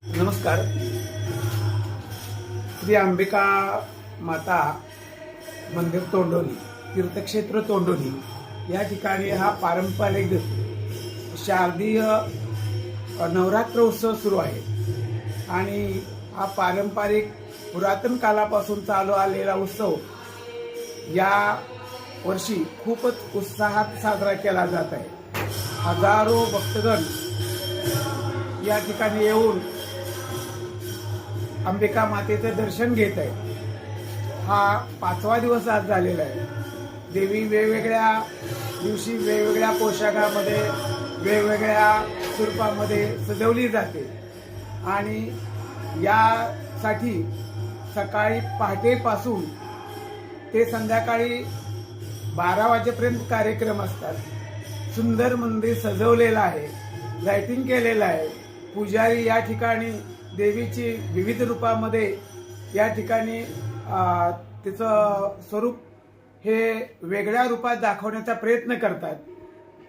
नमस्कार. श्री अंबिका माता मंदिर तोंडोली, तीर्थक्षेत्र तोंडोली या ठिकाणी हा पारंपरिक शारदीय नवरात्र उत्सव सुरू आहे आणि हा पारंपरिक पुरातन कालापासून चालू आलेला उत्सव या वर्षी खूपच उत्साहात साजरा केला जात आहे. हजारो भक्तगण या ठिकाणी येऊन अंबिका मातेचं दर्शन घेत आहे. हा 5वा दिवस आज झालेला आहे. देवी वेगवेगळ्या दिवशी वेगवेगळ्या पोशाखामध्ये वेगवेगळ्या स्वरूपामध्ये सजवली जाते आणि यासाठी सकाळी पहाटेपासून ते संध्याकाळी 12 वाजेपर्यंत कार्यक्रम असतात. सुंदर मंदिर सजवलेलं आहे, लाइटिंग केलेलं आहे. पुजारी या ठिकाणी देवीची विविध रूपामध्ये या ठिकाणी तिचं स्वरूप हे वेगळ्या रूपात दाखवण्याचा प्रयत्न करतात.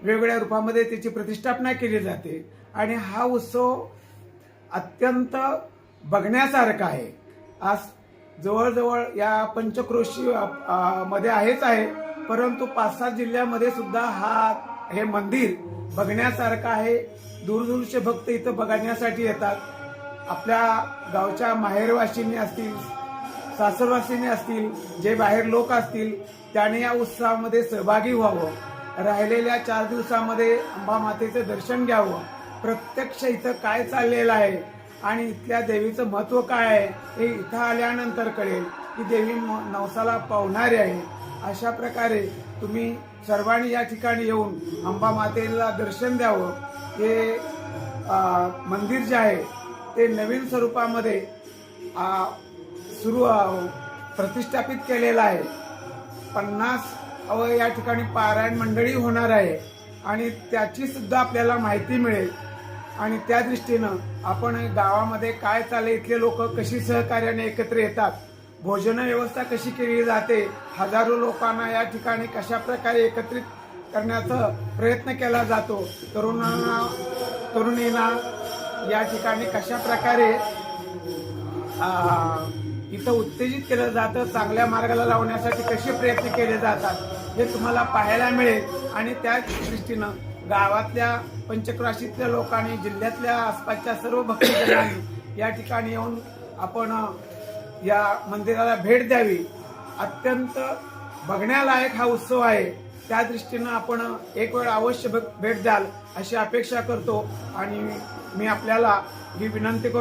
वेगवेगळ्या रूपामध्ये त्याची प्रतिष्ठापना केली जाते आणि हा उत्सव अत्यंत बघण्यासारखा आहे. आज जवळजवळ या पंचक्रोशी मध्ये आहेच आहे, परंतु 5-7 जिल्ह्यामध्ये सुद्धा हे मंदिर बघण्यासारखं आहे. दूरदूरचे भक्त इथं बघण्यासाठी येतात. आपल्या गावच्या माहेरवासींनी असतील, सासरवासींनी असतील, जे बाहेर लोक असतील त्याने या उत्सवामध्ये सहभागी व्हावं. राहिलेल्या 4 दिवसामध्ये अंबा मातेचं दर्शन घ्यावं. प्रत्यक्ष इथं काय चाललेलं आहे आणि इथल्या देवीचं महत्व काय आहे हे इथं आल्यानंतर कळेल की देवी नवसाला पावणारी आहे. अशा प्रकारे तुम्ही सर्वांनी या ठिकाणी येऊन अंबा मातेला दर्शन द्यावं. हे मंदिर जे आहे ते नवीन स्वरूपामध्ये प्रतिष्ठापित केलेलं आहे. 50 या ठिकाणी पारायण मंडळी होणार आहे आणि त्याची सुद्धा आपल्याला माहिती मिळेल आणि त्या दृष्टीनं आपण गावामध्ये काय चालले, इथले लोक कशी सहकार्याने एकत्र येतात, भोजन व्यवस्था कशी केली जाते, हजारो लोकांना या ठिकाणी कशा प्रकारे एकत्रित करण्याचा प्रयत्न केला जातो, तरुणींना या ठिकाणी कशा प्रकारे इथं उत्तेजित केलं जातं, चांगल्या मार्गाला लावण्यासाठी कसे प्रयत्न केले जातात हे तुम्हाला पाहायला मिळेल. आणि त्याच दृष्टीनं गावातल्या पंचक्रोशीतल्या लोकांनी, जिल्ह्यातल्या आसपासच्या सर्व भक्तजनांनी या ठिकाणी येऊन आपण या मंदिराला भेट द्यावी. अत्यंत बघण्यालायक हा उत्सव आहे. त्या दृष्टीनं आपण एक वेळ अवश्य भेट द्याल अशी अपेक्षा करतो आणि मी आपल्याला ही विनंती करतो.